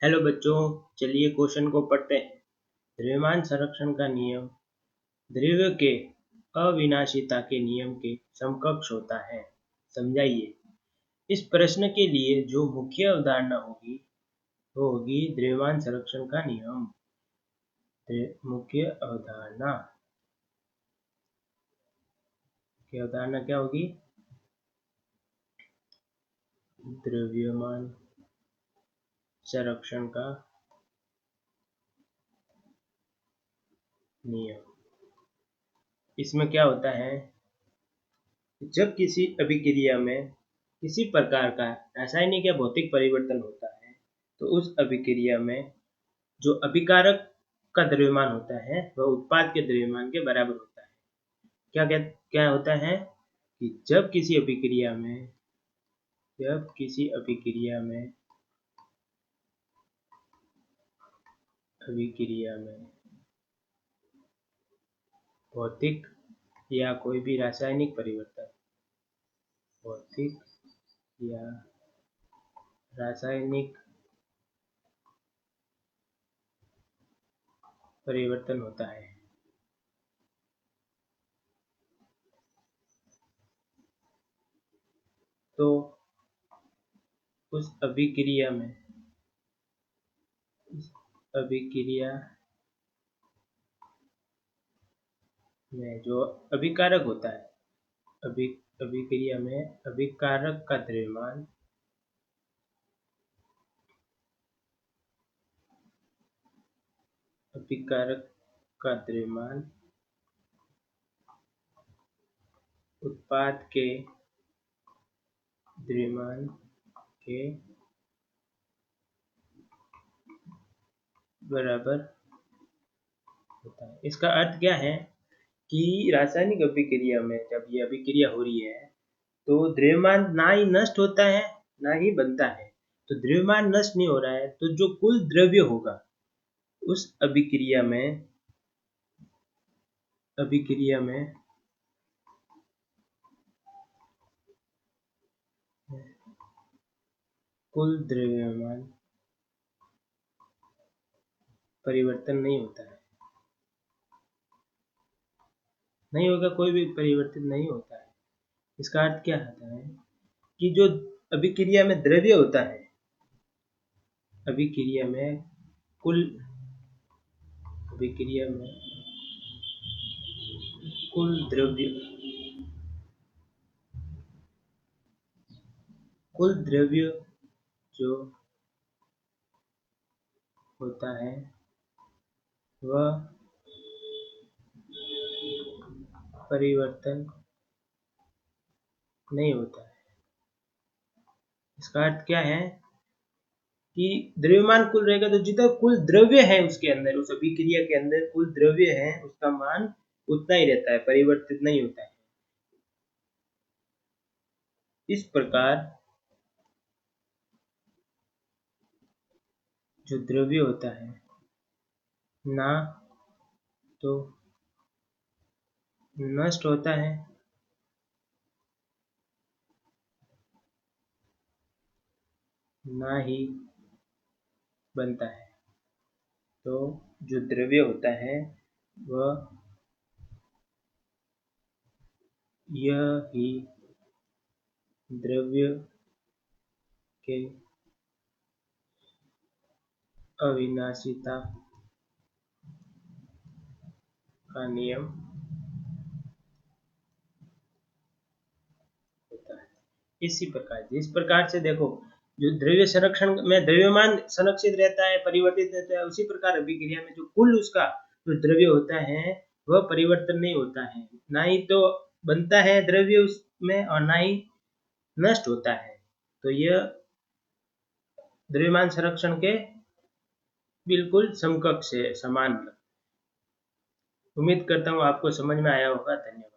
Hello बच्चों, चलिए question को पढ़ते हैं। द्रव्यमान संरक्षण का नियम द्रव्य के अविनाशिता के नियम के समकक्ष होता है। समझाइए। इस प्रश्न के लिए जो मुख्य अवधारणा होगी वो होगी द्रव्यमान संरक्षण का नियम। मुख्य अवधारणा क्या होगी? द्रव्यमान संरक्षण का नियम। इसमें क्या होता है, जब किसी अभिक्रिया में किसी प्रकार का रासायनिक या भौतिक परिवर्तन होता है तो उस अभिक्रिया में जो अभिकारक का द्रव्यमान होता है वह उत्पाद के द्रव्यमान के बराबर होता है। क्या होता है कि जब किसी अभिक्रिया में भौतिक या कोई भी रासायनिक परिवर्तन, भौतिक या रासायनिक परिवर्तन होता है तो उस अभिक्रिया में जो अभिकारक होता है, अभिक्रिया में अभिकारक का द्रव्यमान उत्पाद के द्रव्यमान के बराबर होता है। इसका अर्थ क्या है कि रासायनिक अभिक्रिया में जब ये अभिक्रिया हो रही है तो द्रव्यमान ना ही नष्ट होता है ना ही बनता है। तो द्रव्यमान नष्ट नहीं हो रहा है तो जो कुल द्रव्य होगा उस अभिक्रिया में कुल द्रव्यमान परिवर्तन नहीं होता है, नहीं होगा, कोई भी परिवर्तन नहीं होता है। इसका अर्थ क्या होता है कि जो अभिक्रिया में द्रव्य होता है, अभिक्रिया में कुल द्रव्य जो होता है वह परिवर्तन नहीं होता है। इसका अर्थ क्या है कि द्रव्यमान कुल रहेगा तो जितना कुल द्रव्य है उसके अंदर, उस अभिक्रिया के अंदर कुल द्रव्य है उसका मान उतना ही रहता है, परिवर्तित नहीं होता है। इस प्रकार जो द्रव्य होता है ना तो नष्ट होता है ना ही बनता है। तो जो द्रव्य होता है वह यह ही द्रव्य के अविनाशिता का नियम होता है। इसी प्रकार जिस प्रकार से देखो, जो द्रव्य संरक्षण में द्रव्यमान संरक्षित रहता है, परिवर्तित रहता है, उसी प्रकार अभिक्रिया में जो कुल उसका जो द्रव्य होता है वह परिवर्तन नहीं होता है, ना ही तो बनता है द्रव्य उसमें और ना ही नष्ट होता है। तो यह द्रव्यमान संरक्षण के बिल्कुल समकक्ष है, समान। उम्मीद करता हूँ आपको समझ में आया होगा। धन्यवाद।